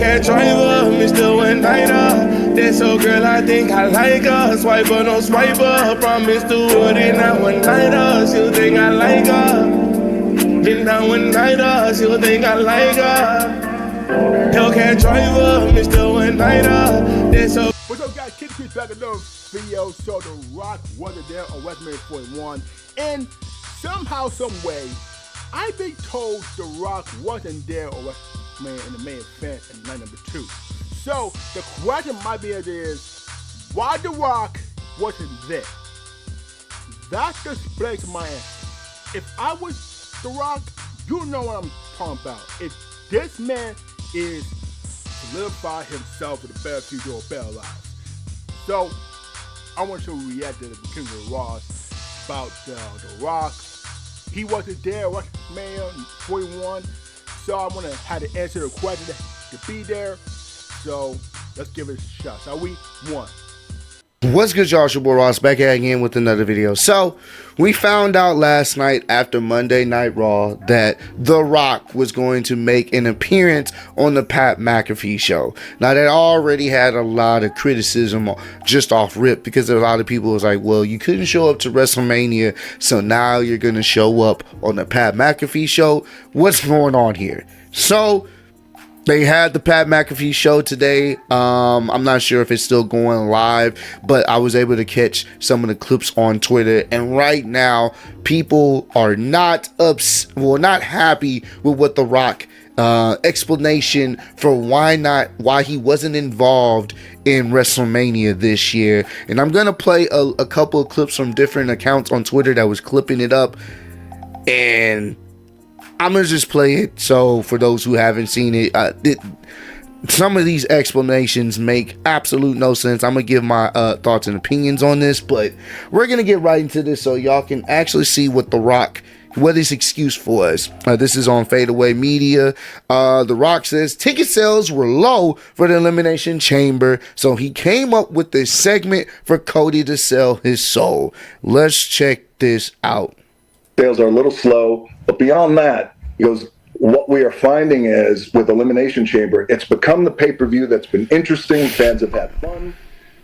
Hellcat driver, Mr. One Nighter. That's so girl, I think I like her. Swiper, no swiper. Promise to Woody, not one nighter. She'll think I like her. Been down one nighter, she'll think I like her. Hellcat driver, Mr. One Nighter. That's so. What's up, guys? Kid Chris back in another video. So The Rock wasn't there on WrestleMania 41, and somehow, some way, I've been told The Rock wasn't there on WrestleMania in the main event in night number 2. So the question might be is, why The Rock wasn't there? That just breaks my answer. If I was The Rock, you know what I'm talking about. If this man is solidified himself with a better future or better life. So I want to react to the King of the Ross about The Rock. He wasn't there, WrestleMania 41. So I'm gonna have to answer the question to be there. So let's give it a shot. Shall we? 1. What's good, y'all? It's your boy Ross back here again with another video. So we found out last night after Monday Night Raw that The Rock was going to make an appearance on the Pat McAfee show. Now that already had a lot of criticism just off rip, because a lot of people was like, well, you couldn't show up to WrestleMania, so now you're going to show up on the Pat McAfee show. What's going on here? So they had the Pat McAfee show today. I'm not sure if it's still going live, but I was able to catch some of the clips on Twitter. And right now, people are not happy with what The Rock explanation for why he wasn't involved in WrestleMania this year. And I'm gonna play a couple of clips from different accounts on Twitter that was clipping it up, and I'm gonna just play it. So for those who haven't seen it, some of these explanations make absolute no sense. I'm gonna give my thoughts and opinions on this, but we're gonna get right into this so y'all can actually see what his excuse was. This is on Fadeaway Media. The Rock says ticket sales were low for the Elimination Chamber, so he came up with this segment for Cody to sell his soul. Let's check this out. Sales are a little slow, but beyond that, he goes, what we are finding is with Elimination Chamber, it's become the pay-per-view that's been interesting, fans have had fun,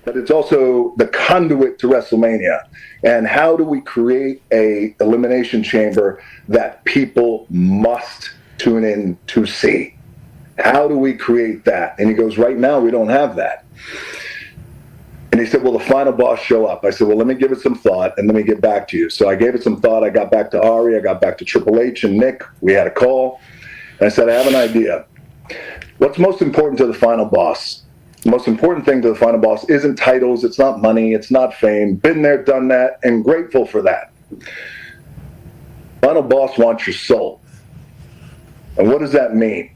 but it's also the conduit to WrestleMania. And how do we create a Elimination Chamber that people must tune in to see? How do we create that? And he goes, right now we don't have that. And he said, will the final boss show up? I said, well, let me give it some thought and let me get back to you. So I gave it some thought. I got back to Ari. I got back to Triple H and Nick. We had a call. And I said, I have an idea. What's most important to the final boss? The most important thing to the final boss isn't titles. It's not money. It's not fame. Been there, done that, and grateful for that. Final boss wants your soul. And what does that mean?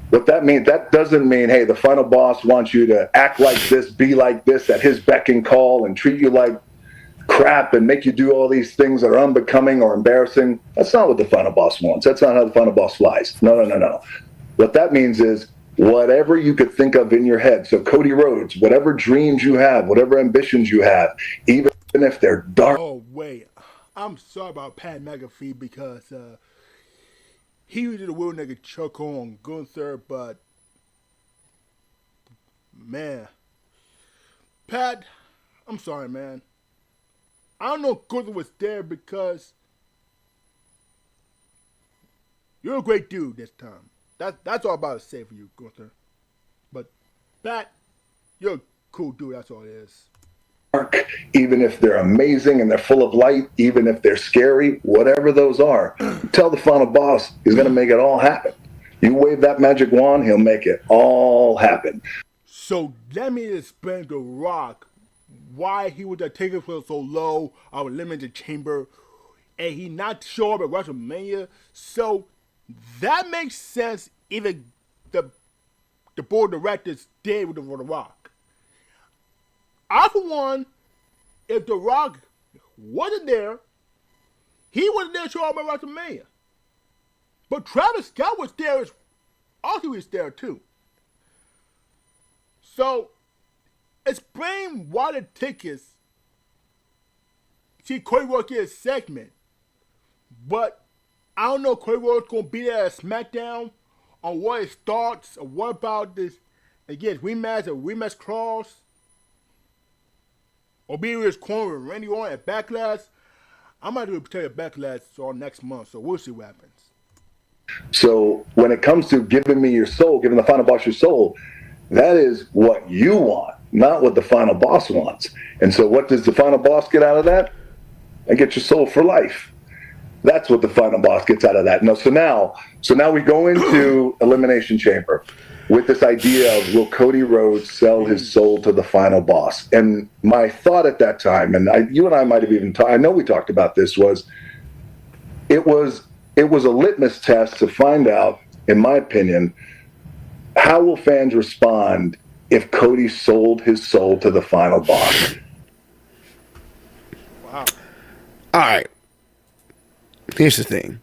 What that means, that doesn't mean, hey, the final boss wants you to act like this, be like this at his beck and call and treat you like crap and make you do all these things that are unbecoming or embarrassing. That's not what the final boss wants. That's not how the final boss flies. No. What that means is whatever you could think of in your head. So Cody Rhodes, whatever dreams you have, whatever ambitions you have, even if they're dark. Oh, wait. I'm sorry about Pat McAfee because he was the real nigga choke on Gunther, but man, Pat, I'm sorry, man. I don't know if Gunther was there because you're a great dude this time. That's all I'm about to say for you, Gunther. But Pat, you're a cool dude. That's all it is. Even if they're amazing and they're full of light, even if they're scary, whatever those are, tell the final boss he's going to make it all happen. You wave that magic wand, he'll make it all happen. So let me explain to Rock why he was taking so low of a limited chamber and he not show up at WrestleMania. So that makes sense. Even the board of directors did with The Rock. I, for one, if The Rock wasn't there, he wasn't there to show up at WrestleMania. But Travis Scott was there, also was there too. So, explain why the tickets, see Cody Rhodes get a segment, but I don't know if Cody Rhodes going to be there at SmackDown on what his thoughts, or what about this, again, rematch clause, or being in his corner with Randy Orton at Backlash. I might do a potential Backlash on next month, so we'll see what happens. So when it comes to giving me your soul, giving the final boss your soul, that is what you want, not what the final boss wants. And so what does the final boss get out of that? I get your soul for life. That's what the final boss gets out of that. No, so now we go into Elimination Chamber with this idea of, will Cody Rhodes sell his soul to the final boss? And my thought at that time, and you and I might have even talked, I know we talked about this, was it was a litmus test to find out, in my opinion, how will fans respond if Cody sold his soul to the final boss? Wow. All right. Here's the thing.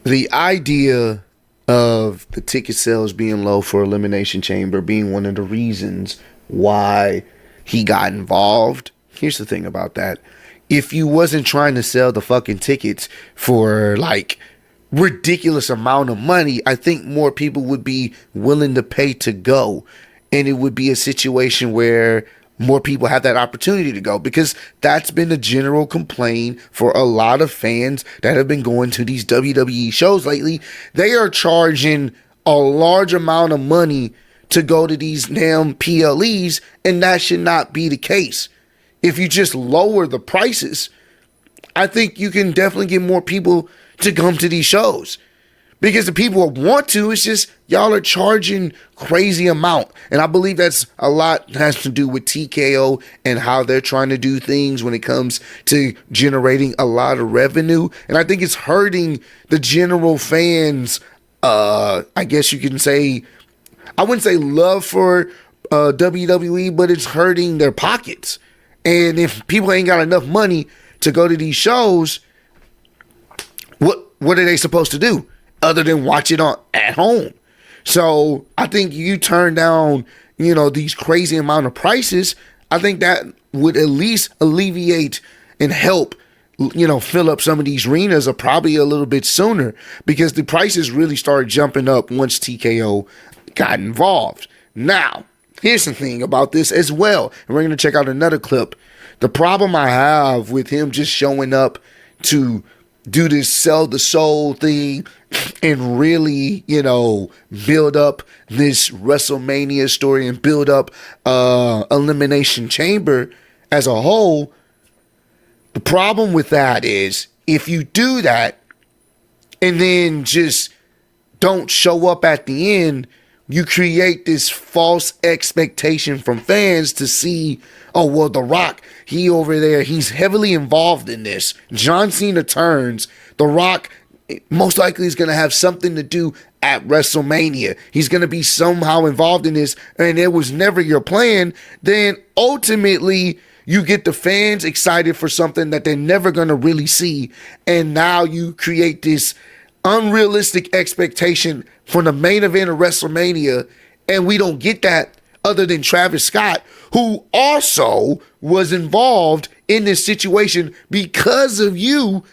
The idea of the ticket sales being low for Elimination Chamber being one of the reasons why he got involved. Here's the thing about that. If you wasn't trying to sell the fucking tickets for like ridiculous amount of money, I think more people would be willing to pay to go. And it would be a situation where more people have that opportunity to go, because that's been a general complaint for a lot of fans that have been going to these WWE shows lately. They are charging a large amount of money to go to these damn PLEs, and that should not be the case. If you just lower the prices, I think you can definitely get more people to come to these shows. Because the people want to, it's just y'all are charging crazy amount. And I believe that's a lot has to do with TKO and how they're trying to do things when it comes to generating a lot of revenue. And I think it's hurting the general fans, I guess you can say, I wouldn't say love for WWE, but it's hurting their pockets. And if people ain't got enough money to go to these shows, what are they supposed to do other than watch it at home? So I think you turn down, these crazy amount of prices. I think that would at least alleviate and help, fill up some of these arenas probably a little bit sooner, because the prices really started jumping up once TKO got involved. Now, here's the thing about this as well, and we're going to check out another clip. The problem I have with him just showing up to do this sell the soul thing and really, build up this WrestleMania story and build up Elimination Chamber as a whole. The problem with that is if you do that and then just don't show up at the end, you create this false expectation from fans to see, oh, well, The Rock, he over there, he's heavily involved in this. John Cena turns. The Rock most likely is going to have something to do at WrestleMania. He's going to be somehow involved in this, and it was never your plan. Then ultimately, you get the fans excited for something that they're never going to really see. And now you create this unrealistic expectation for the main event of WrestleMania, and we don't get that other than Travis Scott, who also was involved in this situation because of you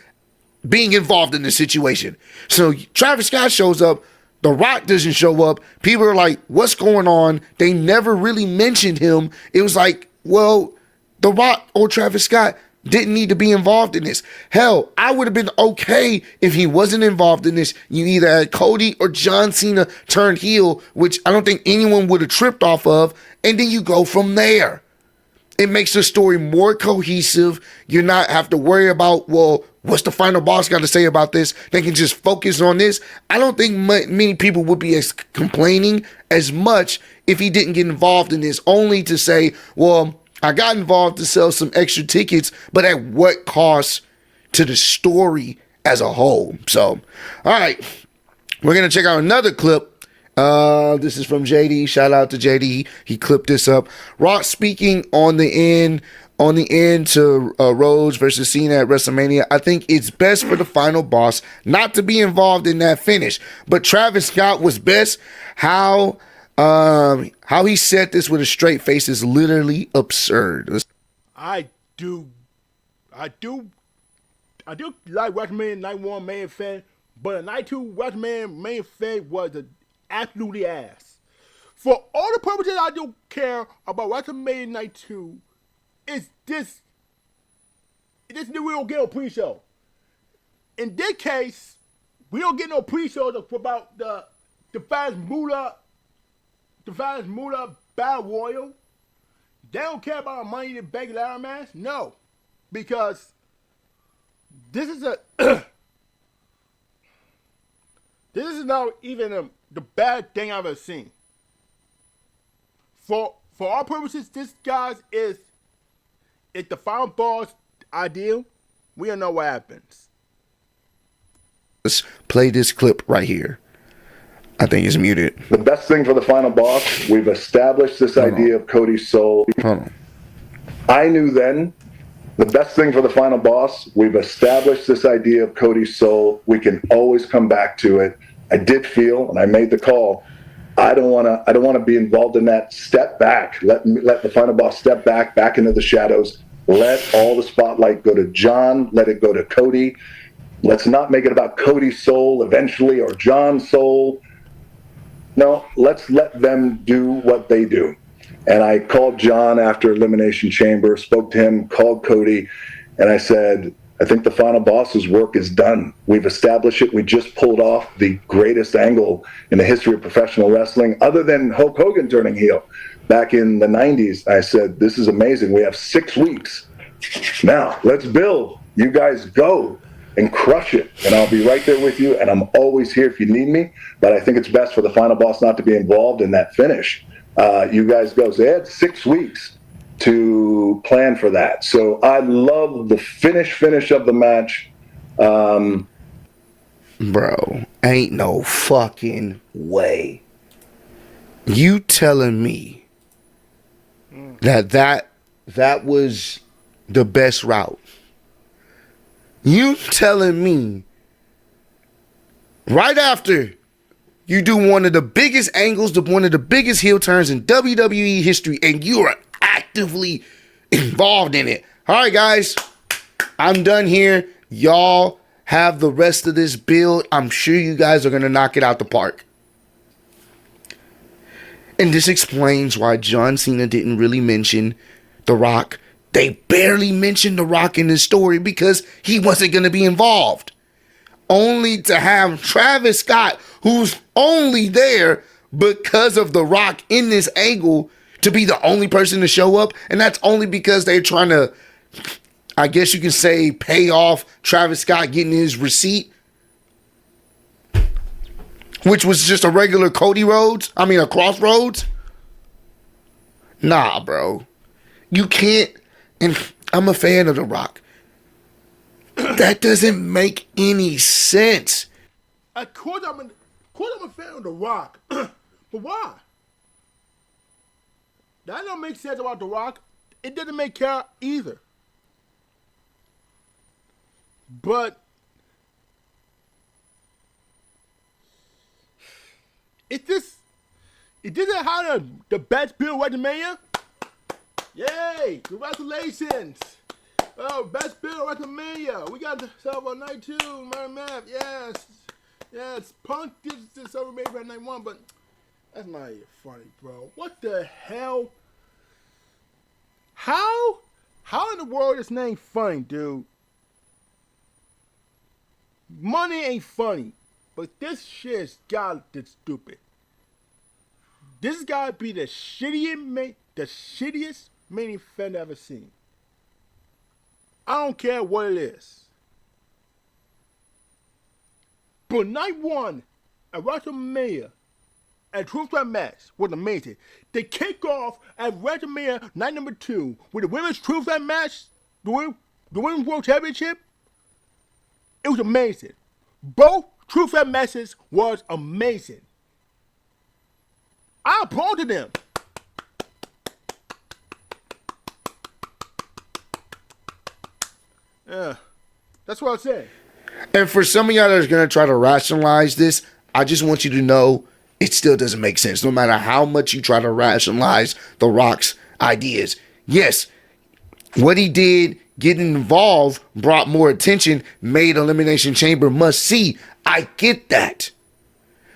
being involved in this situation. So Travis Scott shows up, The Rock doesn't show up. People are like, what's going on? They never really mentioned him. It was like, well, The Rock or Travis Scott didn't need to be involved in this. Hell, I would have been okay if he wasn't involved in this. You either had Cody or John Cena turned heel, which I don't think anyone would have tripped off of, and then you go from there. It makes the story more cohesive. You're not have to worry about, well, what's the final boss got to say about this? They can just focus on this. I don't think many people would be complaining as much if he didn't get involved in this, only to say, well, I got involved to sell some extra tickets, but at what cost to the story as a whole? So, all right, we're going to check out another clip. This is from JD. Shout out to JD. He clipped this up. Rock speaking on the end to Rhodes versus Cena at WrestleMania. I think it's best for the final boss not to be involved in that finish. But Travis Scott was best. How he said this with a straight face is literally absurd. I do like WrestleMania Night 1 main event But the night 2 WrestleMania main event was absolutely ass. For all the purposes, I don't care about WrestleMania Night 2. It's this. We don't get no pre-show. In this case, we don't get no pre-show about the Fast Moolah Battle Royal. They don't care about a Money in the Bank ladder match. No, because this is this is not even the bad thing I've ever seen. For our purposes, this guys is the final boss ideal. We don't know what happens. Let's play this clip right here. I think it's muted. The best thing for the final boss, we've established this idea of Cody's soul. Hold on. I knew then, the best thing for the final boss, we've established this idea of Cody's soul. We can always come back to it. I did feel, and I made the call, I don't want to be involved in that. Step back. Let the final boss step back into the shadows. Let all the spotlight go to John. Let it go to Cody. Let's not make it about Cody's soul eventually or John's soul. No, let's let them do what they do. And I called John after Elimination Chamber, spoke to him, called Cody, and I said, I think the final boss's work is done. We've established it. We just pulled off the greatest angle in the history of professional wrestling, other than Hulk Hogan turning heel back in the 90s. I said, this is amazing. We have 6 weeks. Now, let's build. You guys go and crush it. And I'll be right there with you. And I'm always here if you need me. But I think it's best for the final boss not to be involved in that finish. You guys go. So they had 6 weeks to plan for that. So I love the finish of the match. Bro, ain't no fucking way. You telling me that was the best route? You telling me right after you do one of the biggest angles, one of the biggest heel turns in WWE history, and you are actively involved in it. All right, guys, I'm done here. Y'all have the rest of this build. I'm sure you guys are going to knock it out the park. And this explains why John Cena didn't really mention The Rock. They barely mentioned The Rock in this story because he wasn't going to be involved. Only to have Travis Scott, who's only there because of The Rock in this angle, to be the only person to show up. And that's only because they're trying to, I guess you can say, pay off Travis Scott getting his receipt, which was just a regular a Crossroads. Nah, bro. You can't, and I'm a fan of The Rock. That doesn't make any sense. Of course I'm a fan of The Rock. But why? That don't make sense about The Rock. It doesn't make care either. But is this how the best build WrestleMania? Yay! Congratulations! Oh, best build WrestleMania. We got ourselves on night 2. My map. Yes. Punk did this over maybe at night 1, but that's not even funny, bro. What the hell? How in the world is name funny, dude? Money ain't funny, but this shit's goddamn stupid. This has got to be the shittiest main event I've ever seen. I don't care what it is. But night 1 at WrestleMania and Truth Threat match was amazing. They kick off at WrestleMania night number 2 with the women's Truth Threat match, the women's World Championship. It was amazing. Both Truth Threat matches was amazing. I applauded them. Yeah, that's what I said. And for some of y'all that are going to try to rationalize this, I just want you to know it still doesn't make sense. No matter how much you try to rationalize The Rock's ideas. Yes, what he did getting involved brought more attention, made Elimination Chamber must see. I get that.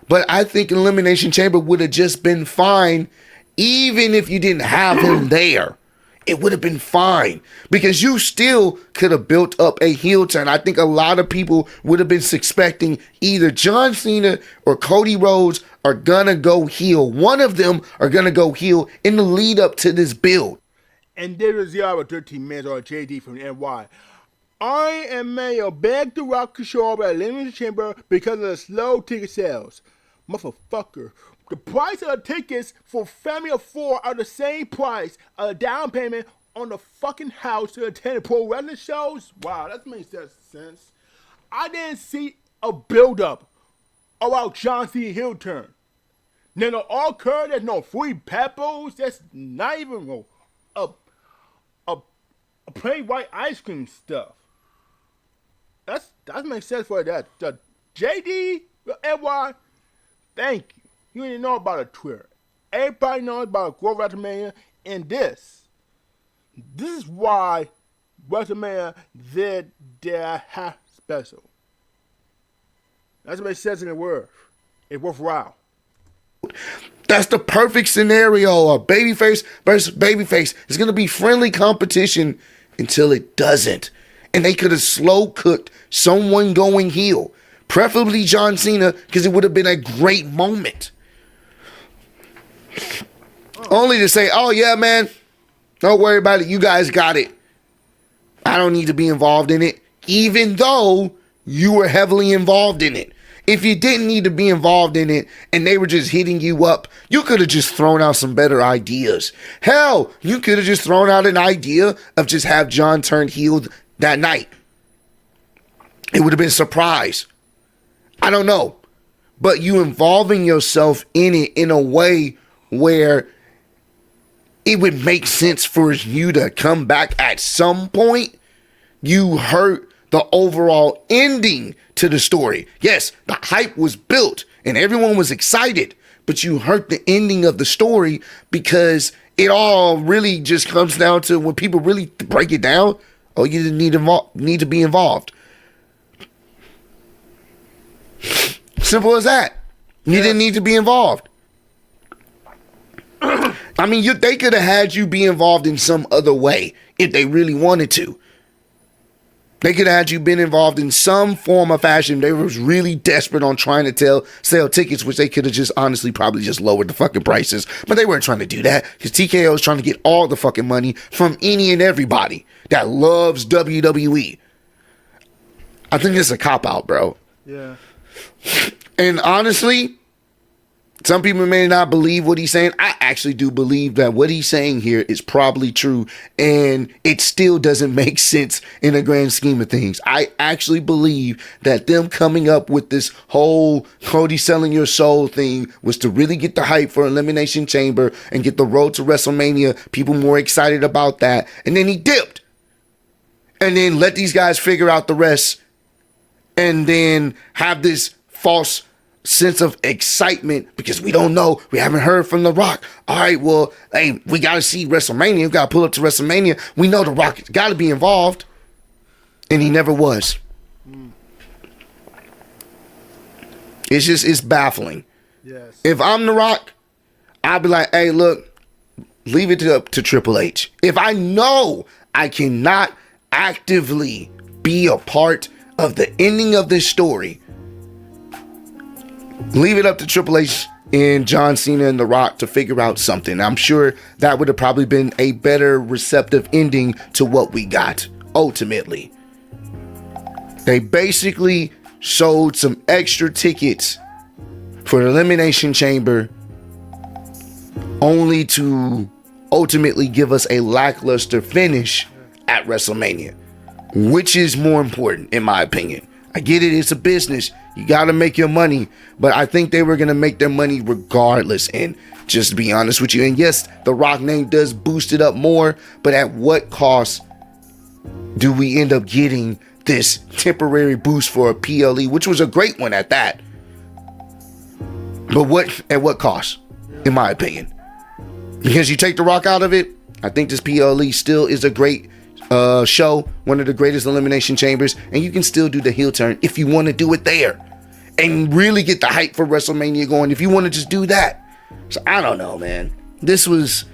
But I think Elimination Chamber would have just been fine even if you didn't have him there. It would have been fine because you still could have built up a heel turn. I think a lot of people would have been expecting either John Cena or Cody Rhodes are gonna go heel. One of them are gonna go heel in the lead up to this build. And there is the hour 13 minutes on JD from NY. I and Mayo begged The Rock to show up at Elimination Chamber because of the slow ticket sales. Motherfucker. The price of the tickets for family of 4 are the same price of a down payment on the fucking house to attend pro wrestling shows? Wow, that makes sense. I didn't see a build-up about John Cena heel turn. Then it all occurred, there's no free peppers, that's not even a plain white ice cream stuff. That makes sense for that. The JD, NY, thank you. You didn't know about a Twitter. Everybody knows about Growth WrestleMania and this. This is why WrestleMania did their half special. That's what it says in the word. It's worthwhile. That's the perfect scenario. A babyface versus babyface is going to be friendly competition until it doesn't. And they could have slow cooked someone going heel. Preferably John Cena, because it would have been a great moment. Only to say, oh yeah, man, don't worry about it. You guys got it. I don't need to be involved in it, even though you were heavily involved in it. If you didn't need to be involved in it and they were just hitting you up, you could have just thrown out some better ideas. Hell, you could have just thrown out an idea of just have John turn heel that night. It would have been a surprise. I don't know. But you involving yourself in it in a way where it would make sense for you to come back at some point. You hurt the overall ending to the story. Yes, the hype was built and everyone was excited, but you hurt the ending of the story because it all really just comes down to when people really break it down. Oh, you didn't need to be involved. Simple as that. You didn't need to be involved. I mean, they could have had you be involved in some other way if they really wanted to. They could have had you been involved in some form of fashion. They was really desperate on trying to sell tickets, which they could have just honestly probably just lowered the fucking prices. But they weren't trying to do that because TKO is trying to get all the fucking money from any and everybody that loves WWE. I think it's a cop-out, bro. Yeah. And honestly, some people may not believe what he's saying. I actually do believe that what he's saying here is probably true, and it still doesn't make sense in the grand scheme of things. I actually believe that them coming up with this whole Cody selling your soul thing was to really get the hype for Elimination Chamber and get the road to WrestleMania, people more excited about that, and then he dipped. And then let these guys figure out the rest, and then have this false sense of excitement because we don't know. We haven't heard from The Rock. All right, well, hey, we got to see WrestleMania. We got to pull up to WrestleMania. We know The Rock got to be involved. And he never was. It's baffling. Yes. If I'm The Rock, I'll be like, hey, look, leave it up to Triple H. If I know I cannot actively be a part of the ending of this story, leave it up to Triple H and John Cena and The Rock to figure out something. I'm sure that would have probably been a better receptive ending to what we got, ultimately. They basically sold some extra tickets for the Elimination Chamber only to ultimately give us a lackluster finish at WrestleMania. Which is more important, in my opinion. I get it, it's a business. You got to make your money. But I think they were going to make their money regardless. And just to be honest with you, and yes, the Rock name does boost it up more. But at what cost do we end up getting this temporary boost for a PLE, which was a great one at that? But at what cost, in my opinion? Because you take the Rock out of it, I think this PLE still is a great show, one of the greatest elimination chambers, and you can still do the heel turn if you want to do it there and really get the hype for WrestleMania going if you want to just do that. So I don't know, man. This was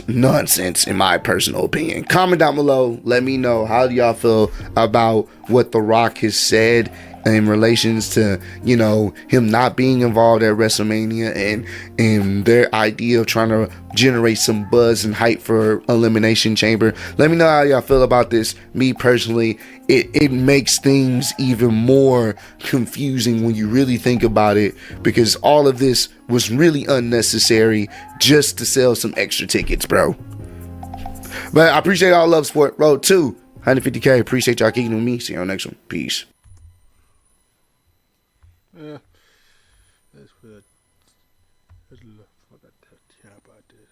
nonsense in my personal opinion. Comment down below, let me know how do y'all feel about what The Rock has said in relations to, you know, him not being involved at WrestleMania and their idea of trying to generate some buzz and hype for Elimination Chamber. Let me know how y'all feel about this. Me personally, it makes things even more confusing when you really think about it, because all of this was really unnecessary just to sell some extra tickets, bro. But I appreciate all love, support. Road to 150K. Appreciate y'all kicking with me. See you on the next one. Peace. Yeah, let's look for that chat about this.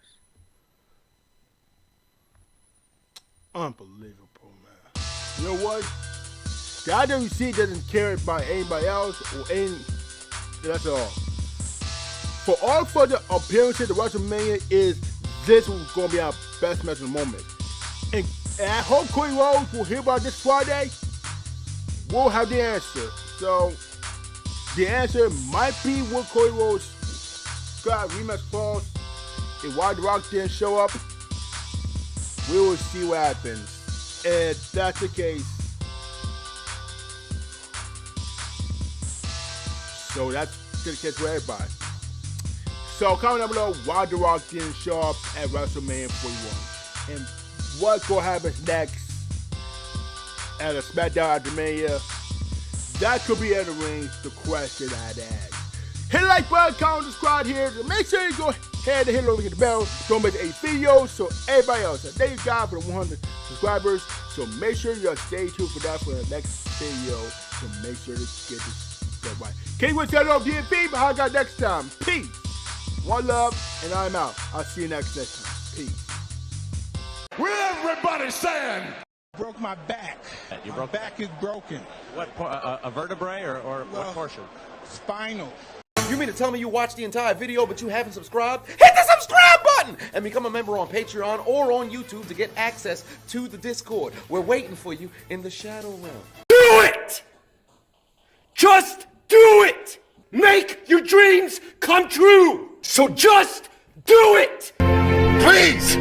Unbelievable, man. You know what? The IWC doesn't care about anybody else or any. That's all. For all further appearances at WrestleMania, this was going to be our best match in the moment. And I hope Cody Rhodes will hear about this Friday. We'll have the answer. So the answer might be what Cody Rhodes got rematch clause. If why The Rock didn't show up, we will see what happens. And if that's the case, so that's the case for everybody. So comment down below why The Rock didn't show up at WrestleMania 41 and what's going to happen next at a SmackDown after Mania. That could be entering the question I'd ask. Hit the like button, comment, subscribe here. Make sure you go ahead and hit the bell. Don't miss any videos. So everybody else, thank you guys for the 100 subscribers. So make sure you stay tuned for that for the next video. So make sure to get this right. King with that off DMV, but how I got next time. Peace. One love, and I'm out. I'll see you next time. Peace. With everybody saying, Broke my back. My back is broken. What, a vertebrae or what portion? Spinal. You mean to tell me you watched the entire video but you haven't subscribed? Hit the subscribe button and become a member on Patreon or on YouTube to get access to the Discord. We're waiting for you in the Shadow Realm. Do it! Just do it! Make your dreams come true! So just do it! Please!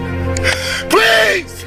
Please!